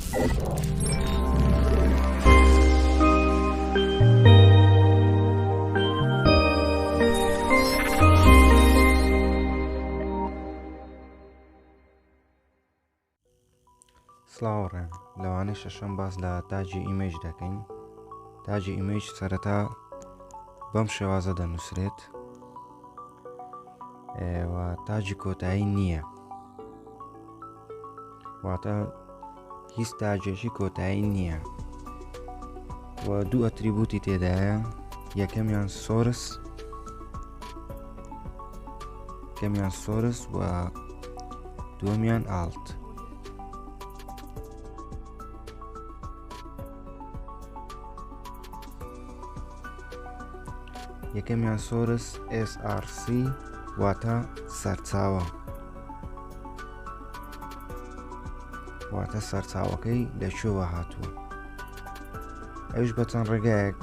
سڵاوەڕێن لەوانەی شەشەم باس لە تاجی ئیمەیج دەکەین. تاجی ئیمەیج سەرەتا بەم شێوازە دەنووسرێت و تاجی کۆتایی نییە، واتە هیچ تاجێکی کۆتایی نییە و دوو ئەتریبوتی تێدایە، یەکەمیان سۆرس و دووەمیان ئالت. یەکەمیان سۆرس SRC واتە سەرچاوە، واتە سەرچاوەکەی لەکوێوە هاتووە. ئەوش بە چەند ڕێگایەک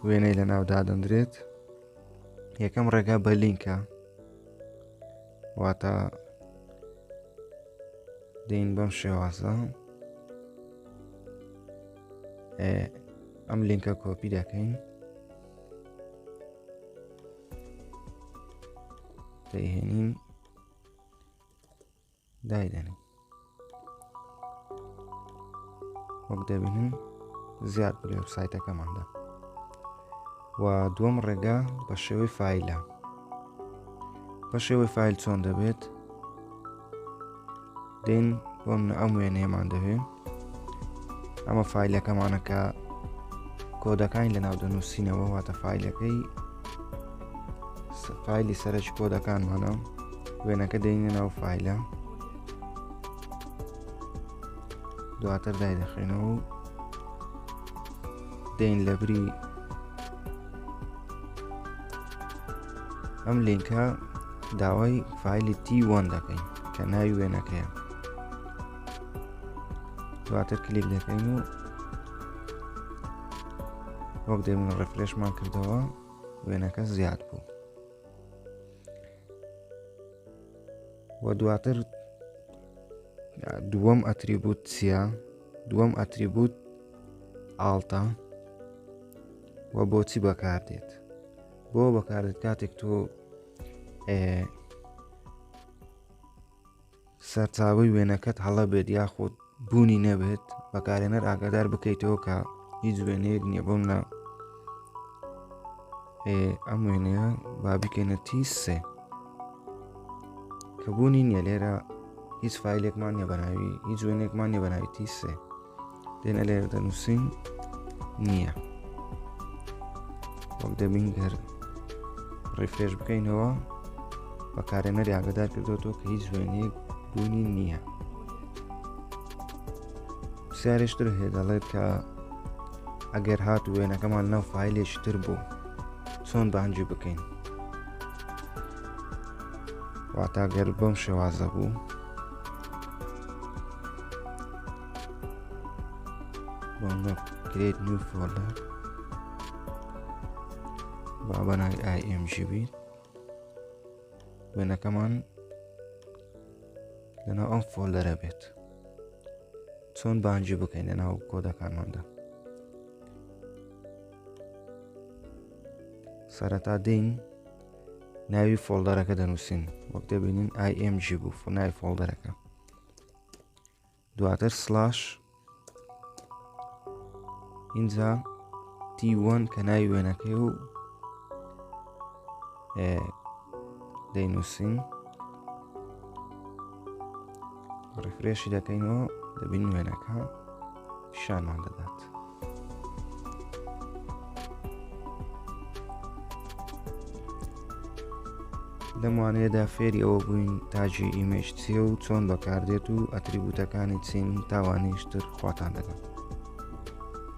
وێنەی لە ناو دادەندرێت. یەکەم ڕێگا بە لینکە، واتە دێین بەم شێوازە ئەم لینکە کۆپی دەکەین، دەیهێنین دایدەنین، وەک دەبینن زیاد بوو لە وێبسایتەکەماندا. و دووەم ڕێگا بە شێوەی فایلە. بە شێوەی فایل چۆن دەبێت؟ دێن بۆ منە ئەم وێنەیەمان دەوێت، ئەمە فایلەکەمانە کە کۆدەکانی لە ناو دەنووسینەوە، واتە فایلی سەرەکی کۆدەکانمانە. وێنەکە دێنە ناو فایلە، دواتر دایدەخێنەوە و دێن لە بری ئەم لینکە داوای فایلی T1 دەکەین کە ناوی وێنەکەیە. دواتر کلیک دەکەین و وەک دەبین ڕفرێشمان کردەوە، وێنەکە زیاد بوو. و دواتر دووەم ئەتریبوت چییە؟ دووەم ئەتریبوت ئالتە. و بۆچی بەکاردێت؟ بۆ بەکاردێت کاتێک تۆ سەرچاوەی وێنەکەت هەڵە بێت یاخود بوونی نەبێت، بەکارهێنەر ئاگادار بکەیتەوە کە هیچ وێنەیەک نییە. بۆمە ئەم وێنەیە با بکەینە T3 کە بوونی نییە، لێرە هیچ فایلێکمان نییە بەناوی، هیچ وێنێکمان نییە بەناوی T3. دێنە لێرە دەنووسین نییە، وەک دەبین گەر ڕیفرێش بکەینەوە بەکارهێنەری ئاگادار کردوێتەوە کە هیچ وێنەیەک بوونی نییە. پرسیارێشتر هەیە، دەڵێت کە ئەگەر هات وێنەکەمان ناو فایلێکی تر بوو چۆن بانگی بکەین؟ واتە گەر بەم شێوازە بوو، بۆمە create new folder، با بەناوی IMG بیت، وێنەکەمان لەناو ئەم فۆلدەرە بێت. چۆن بانگی بکەین لەناو کۆدەکانماندا؟ سەرەتا دێین ناوی فۆلدەرەکە دەنووسین، وەک دەبینین IMG بوو ناوی فۆلدەرەکە. دواتر سلاش اینجا T1 کە ناوی وێنەکەی و دەینووسین، ڕفرێشی دەکەینەوە، دەبین وێنەکە پیشانمان دەدات. لەموانەیەدا فێری ئەوە بووین تاجی ئیمەیج چییە و چۆن بەکاردێت و ئەتریبوتەکانی چین تاوانیشتر خواتان دەگەم.